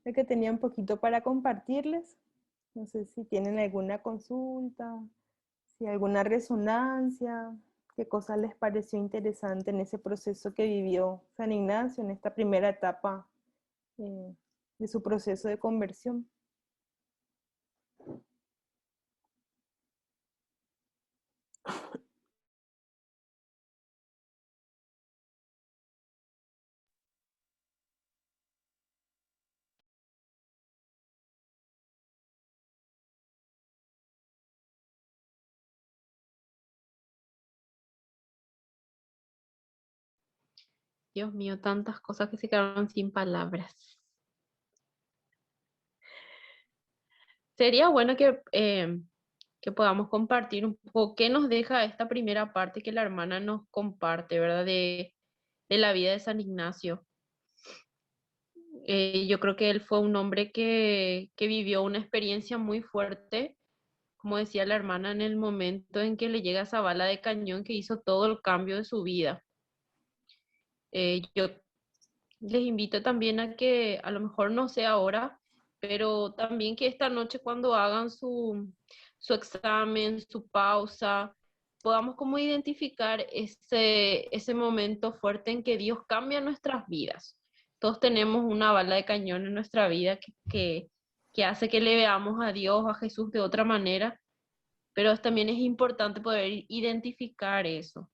A: lo que tenía un poquito para compartirles. No sé si tienen alguna consulta, si alguna resonancia, qué cosa les pareció interesante en ese proceso que vivió San Ignacio, en esta primera etapa de su proceso de conversión.
B: Dios mío, tantas cosas que se quedaron sin palabras. Sería bueno que podamos compartir un poco qué nos deja esta primera parte que la hermana nos comparte, ¿verdad? De la vida de San Ignacio. Yo creo que él fue un hombre que vivió una experiencia muy fuerte, como decía la hermana, en el momento en que le llega esa bala de cañón que hizo todo el cambio de su vida. Yo les invito también a que, a lo mejor no sea ahora, pero también que esta noche cuando hagan su examen, su pausa, podamos como identificar ese momento fuerte en que Dios cambia nuestras vidas. Todos tenemos una bala de cañón en nuestra vida que hace que le veamos a Dios, a Jesús de otra manera, pero también es importante poder identificar eso.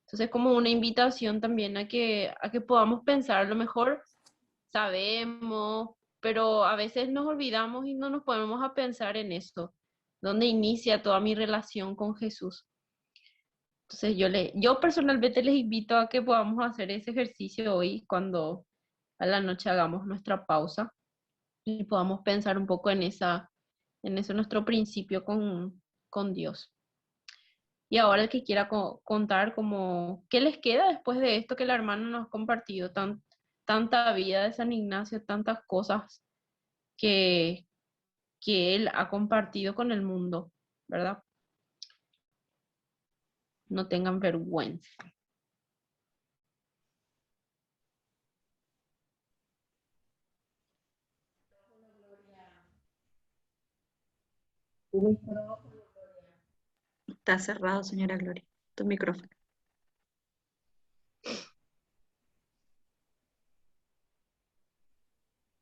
B: Entonces, como una invitación también a que podamos pensar, a lo mejor sabemos, pero a veces nos olvidamos y no nos ponemos a pensar en eso, dónde inicia toda mi relación con Jesús. Entonces, yo personalmente les invito a que podamos hacer ese ejercicio hoy cuando a la noche hagamos nuestra pausa y podamos pensar un poco en eso, nuestro principio con Dios. Y ahora el que quiera contar como qué les queda después de esto que la hermana nos ha compartido, tanta vida de San Ignacio, tantas cosas que, que Él ha compartido con el mundo, ¿verdad? No tengan vergüenza.
D: Está cerrado, señora Gloria, tu micrófono.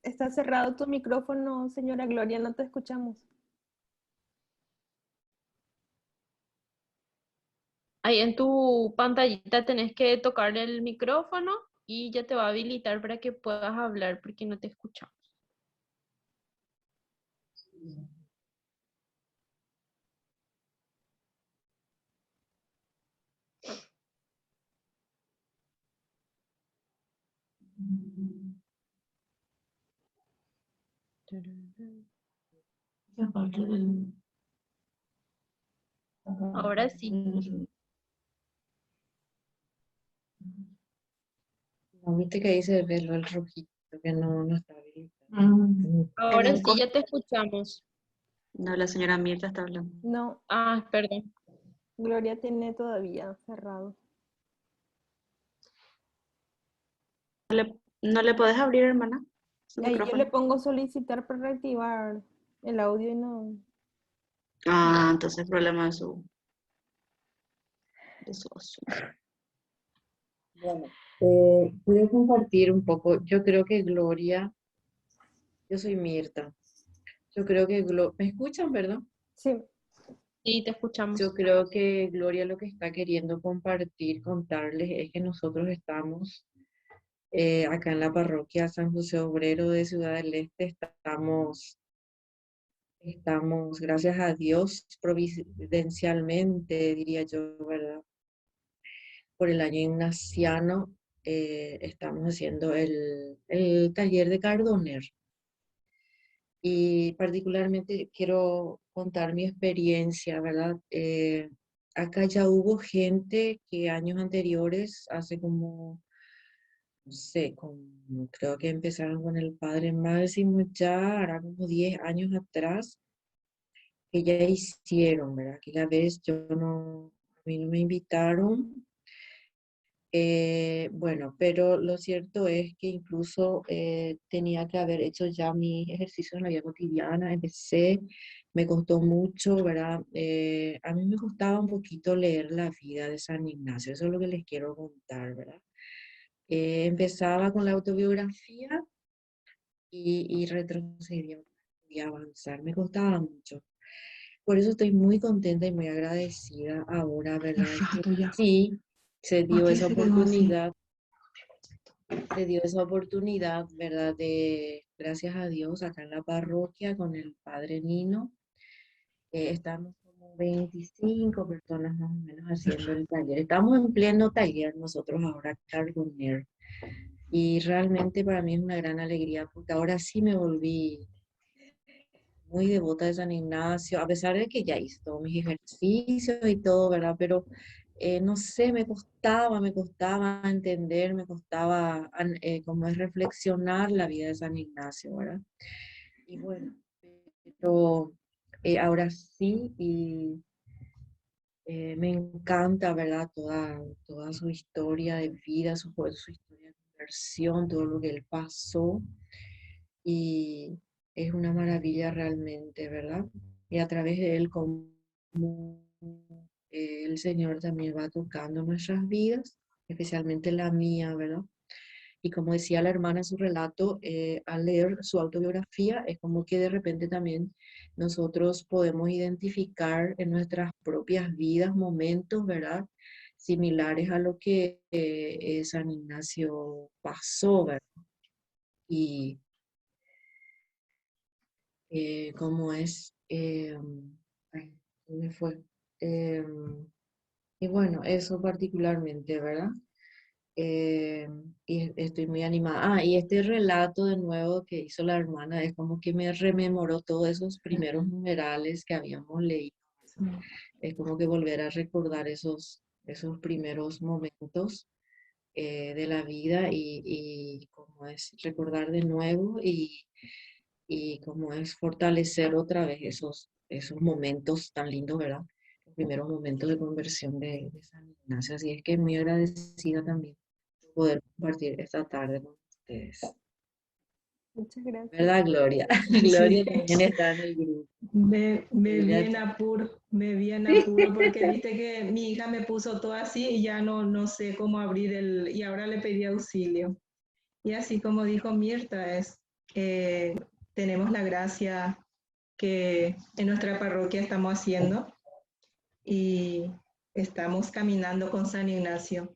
A: Está cerrado tu micrófono, señora Gloria, no te escuchamos.
B: Ahí en tu pantallita tenés que tocar el micrófono y ya te va a habilitar para que puedas hablar porque no te escuchamos. Ahora sí.
E: No, viste que dice verlo el rojito, que no está habilitado.
B: Ahora
D: un
B: sí
D: cos-
B: ya te escuchamos.
D: No, la señora Mirta está hablando.
A: No,
B: Ah, perdón.
A: Gloria tiene todavía cerrado.
D: ¿No le podés abrir, hermana? Su
A: Ahí yo
D: micrófono.
A: le pongo solicitar para reactivar el audio y no.
D: Ah, entonces problema de su asunto.
E: Bueno, voy a compartir un poco. Yo creo que Gloria, yo soy Mirta. Yo creo que ¿me escuchan, verdad?
A: Sí,
B: Sí, te escuchamos.
E: Yo creo que Gloria lo que está queriendo compartir, contarles, es que nosotros estamos acá en la parroquia San José Obrero de Ciudad del Este, estamos, gracias a Dios, providencialmente, diría yo, ¿verdad? Por el año ignaciano, estamos haciendo el taller de Cardoner. Y particularmente quiero contar mi experiencia, ¿verdad? Acá ya hubo gente que años anteriores, hace como, no sé, creo que empezaron con el Padre Máximo ya, hará como 10 años atrás, que ya hicieron, ¿verdad? Aquella vez a mí no me invitaron. Bueno, pero lo cierto es que incluso tenía que haber hecho ya mis ejercicios en la vida cotidiana. Me costó mucho, ¿verdad? A mí me costaba un poquito leer la vida de San Ignacio, eso es lo que les quiero contar, ¿verdad? Empezaba con la autobiografía y retrocedía y avanzar, me costaba mucho. Por eso estoy muy contenta y muy agradecida ahora, ¿verdad? Que sí, se dio esa oportunidad. Se dio esa oportunidad, ¿verdad? Gracias a Dios, acá en la parroquia con el padre Nino, estamos como 25 personas más o menos haciendo el taller. Estamos en pleno taller nosotros ahora, Carboner. Y realmente para mí es una gran alegría porque ahora sí me volví muy devota de San Ignacio, a pesar de que ya hice todos mis ejercicios y todo, ¿verdad? Pero no sé, me costaba entender, me costaba como es reflexionar la vida de San Ignacio, ¿verdad? Y bueno, pero ahora sí, y me encanta, ¿verdad? Toda su historia de vida, su historia de conversión, todo lo que él pasó, y es una maravilla realmente, ¿verdad? Y a través de él, como el Señor también va tocando nuestras vidas, especialmente la mía, ¿verdad? Y como decía la hermana en su relato, al leer su autobiografía, es como que de repente también nosotros podemos identificar en nuestras propias vidas momentos, ¿verdad? Similares a lo que San Ignacio pasó, ¿verdad? Y cómo es, ay, ¿se me fue? Y bueno, eso particularmente, ¿verdad? Eh, y estoy muy animada. Ah, y este relato de nuevo que hizo la hermana es como que me rememoró todos esos primeros numerales que habíamos leído. Es como que volver a recordar esos primeros momentos de la vida y como es recordar de nuevo y cómo es fortalecer otra vez esos momentos tan lindos, ¿verdad? Los primeros momentos de conversión de San Ignacio. Así es que muy agradecida también por poder compartir esta tarde con ustedes.
A: Muchas gracias.
E: ¿Verdad, Gloria?
F: Sí.
E: Gloria también está en el grupo.
F: Me vi
E: Ella-
F: en apuro, me vi en apuro porque viste que mi hija me puso todo así y ya no sé cómo abrir y ahora le pedí auxilio. Y así como dijo Mirta, tenemos la gracia que en nuestra parroquia estamos haciendo y estamos caminando con San Ignacio.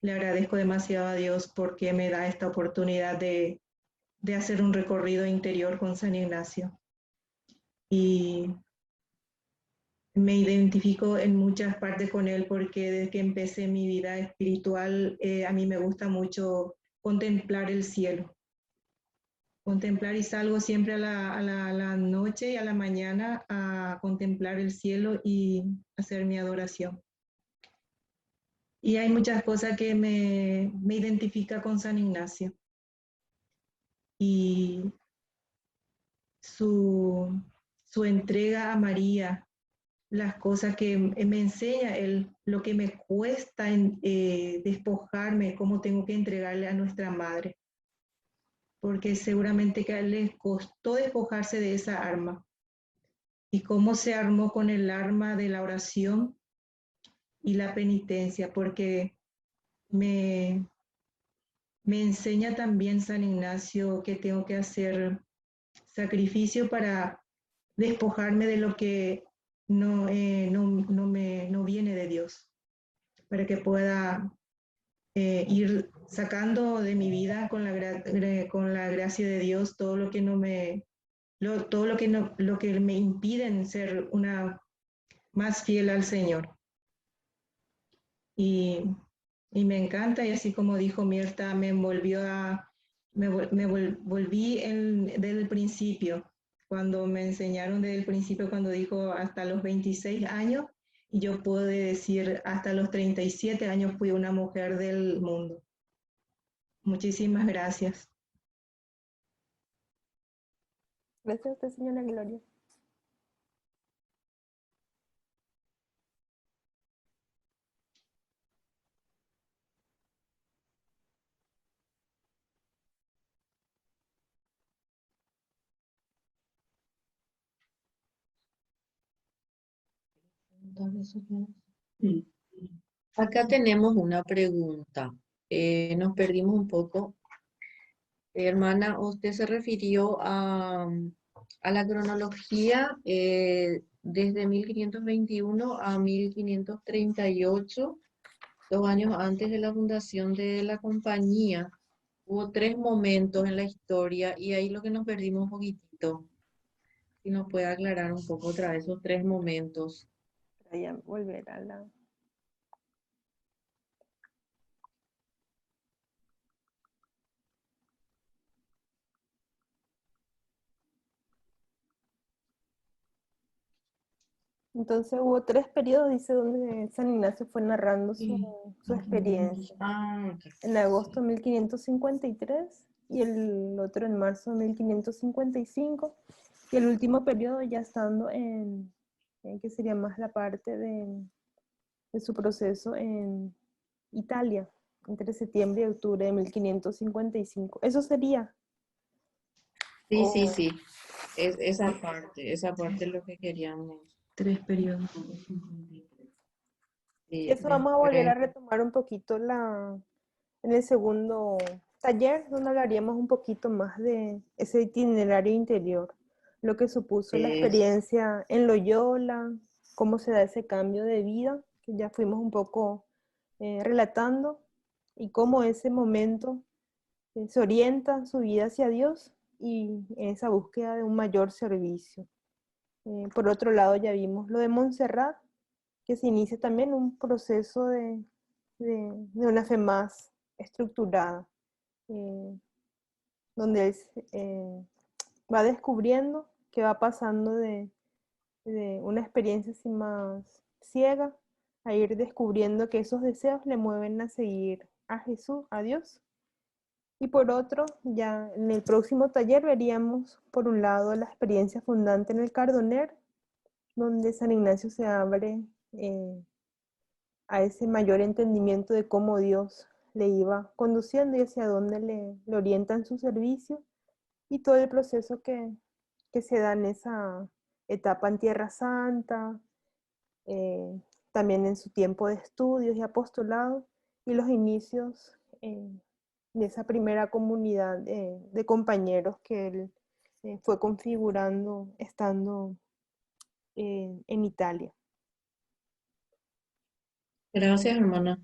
F: Le agradezco demasiado a Dios porque me da esta oportunidad de hacer un recorrido interior con San Ignacio. Y me identifico en muchas partes con él porque desde que empecé mi vida espiritual, a mí me gusta mucho contemplar el cielo. Contemplar y salgo siempre a la noche y a la mañana a contemplar el cielo y hacer mi adoración. Y hay muchas cosas que me identifica con San Ignacio. Y su entrega a María, las cosas que me enseña él, lo que me cuesta despojarme, cómo tengo que entregarle a nuestra madre, porque seguramente que a él les costó despojarse de esa arma y cómo se armó con el arma de la oración y la penitencia, porque me, me enseña también San Ignacio que tengo que hacer sacrificio para despojarme de lo que no viene de Dios, para que pueda ir sacando de mi vida con la gracia de Dios todo lo que no me, todo lo que, no, lo que me impiden ser una más fiel al Señor. Y, y me encanta, y así como dijo Mirta, volví desde el principio, cuando me enseñaron desde el principio, cuando dijo hasta los 26 años, y yo puedo decir hasta los 37 años fui una mujer del mundo. Muchísimas gracias.
A: Gracias a usted, señora Gloria.
E: Acá tenemos una pregunta. Nos perdimos un poco. Hermana, usted se refirió a la cronología desde 1521 a 1538, 2 años antes de la fundación de la compañía. Hubo 3 momentos en la historia y ahí lo que nos perdimos un poquitito. Si nos puede aclarar un poco otra vez esos 3 momentos.
A: Para ya volver a la... Entonces hubo 3 periodos, dice, donde San Ignacio fue narrando su experiencia.
E: Ok.
A: En agosto de 1553 y el otro en marzo de 1555. Y el último periodo ya estando que sería más la parte de su proceso en Italia, entre septiembre y octubre de 1555. Eso sería.
E: Sí, sí, sí. Esa parte es lo que queríamos.
F: 3 periodos.
E: Sí,
A: Eso vamos a volver a
E: después,
A: retomar un poquito en el segundo taller, donde hablaríamos un poquito más de ese itinerario interior, lo que supuso la experiencia en Loyola, cómo se da ese cambio de vida, que ya fuimos un poco relatando, y cómo ese momento se orienta su vida hacia Dios y en esa búsqueda de un mayor servicio. Por otro lado, ya vimos lo de Montserrat, que se inicia también un proceso de una fe más estructurada, donde él va descubriendo que va pasando de una experiencia así más ciega a ir descubriendo que esos deseos le mueven a seguir a Jesús, a Dios, Y por otro, ya en el próximo taller veríamos, por un lado, la experiencia fundante en el Cardoner, donde San Ignacio se abre a ese mayor entendimiento de cómo Dios le iba conduciendo y hacia dónde le orienta en su servicio, y todo el proceso que se da en esa etapa en Tierra Santa, también en su tiempo de estudios y apostolado, y los inicios de esa primera comunidad de compañeros que él fue configurando estando en Italia.
E: Gracias, hermana.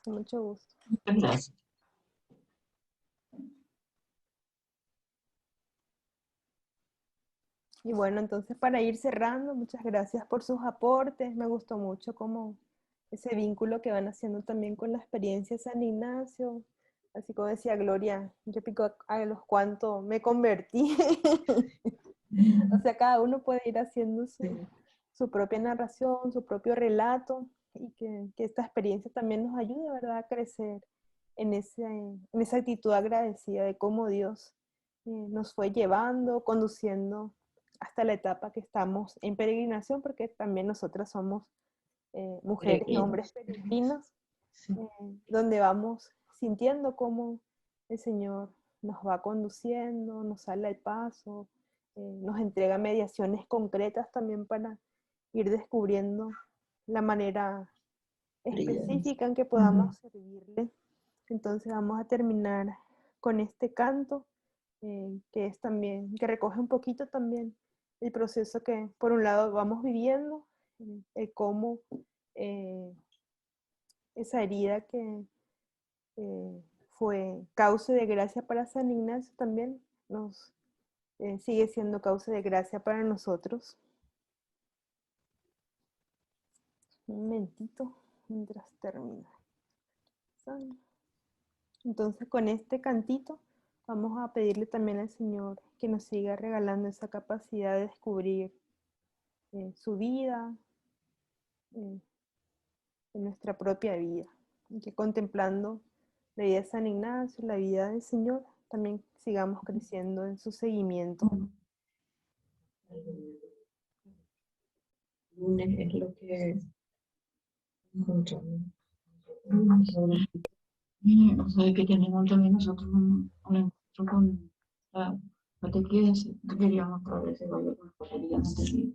A: Con mucho gusto.
E: Gracias.
A: Y bueno, entonces para ir cerrando, muchas gracias por sus aportes. Me gustó mucho como ese vínculo que van haciendo también con la experiencia de San Ignacio. Así como decía Gloria, yo pico a los cuantos me convertí. O sea, cada uno puede ir haciendo su propia narración, su propio relato, y que esta experiencia también nos ayude, ¿verdad?, a crecer en esa actitud agradecida de cómo Dios nos fue llevando, conduciendo hasta la etapa que estamos en peregrinación, porque también nosotras somos mujeres y hombres peregrinos, donde vamos sintiendo cómo el Señor nos va conduciendo, nos sale al paso, nos entrega mediaciones concretas también para ir descubriendo la manera específica en que podamos servirle. Entonces vamos a terminar con este canto, que es también, que recoge un poquito también el proceso que por un lado vamos viviendo, cómo esa herida que fue causa de gracia para San Ignacio también nos sigue siendo causa de gracia para nosotros. Un momentito mientras termina. Entonces con este cantito vamos a pedirle también al Señor que nos siga regalando esa capacidad de descubrir su vida, en nuestra propia vida, y que contemplando la vida de San Ignacio, la vida del Señor, también sigamos creciendo en su seguimiento.
E: Es lo que encontramos. O sea, que tenemos también nosotros un encuentro con la catequesis, queríamos traer ese valor por el día anterior.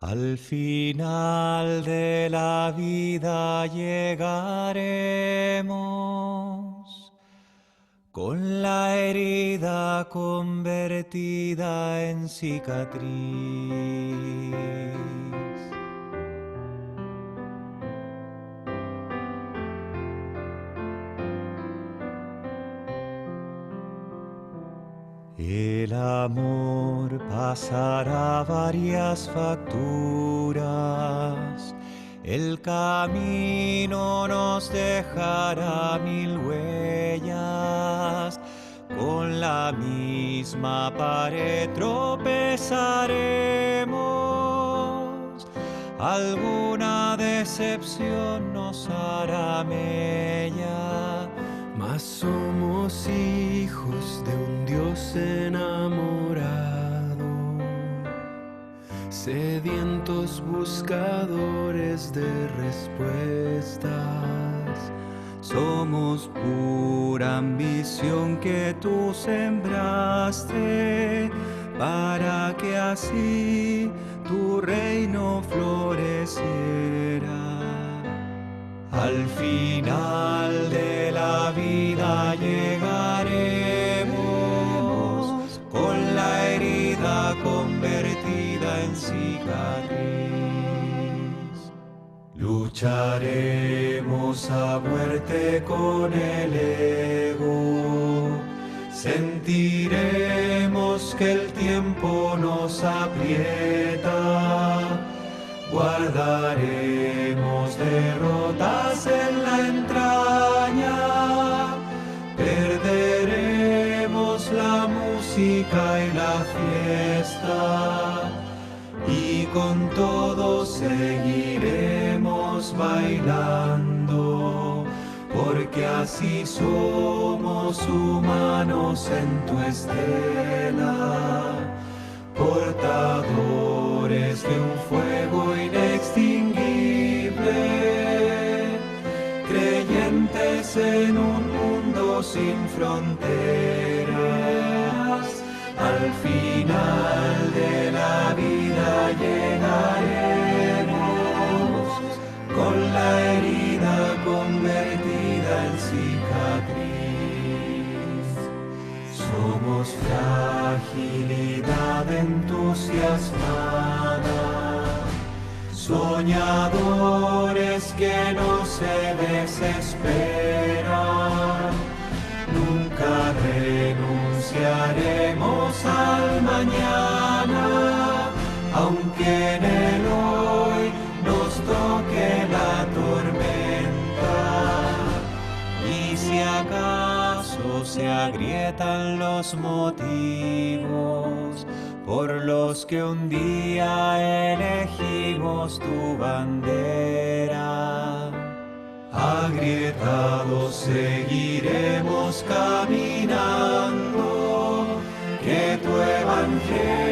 G: Al final de la vida llegaremos con la herida convertida en cicatriz. El amor pasará varias facturas, el camino nos dejará mil huellas, con la misma pared tropezaremos, alguna decepción nos hará mella. Mas somos hijos de un Dios enamorado, sedientos buscadores de respuestas. Somos pura ambición que tú sembraste, para que así tu reino floreciera. Al final de la vida llegaremos con la herida convertida en cicatriz. Lucharemos a muerte con el ego, sentiremos que el tiempo nos aprieta. Guardaremos derrotas en la entraña, perderemos la música y la fiesta, y con todo seguiremos bailando, porque porque así somos humanos en tu estela, portadores de un fuego inextinguible, creyentes en un mundo sin fronteras. Al final de la vida llegaremos con la herida convertida en cicatriz. Somos fragilidad entusiasmada, soñadores que no se desesperan. Nunca renunciaremos al mañana, aunque en el hoy nos toque la tormenta. Y si acaso se agrietan los motivos por los que un día elegimos tu bandera, agrietados seguiremos caminando, que tu evangelio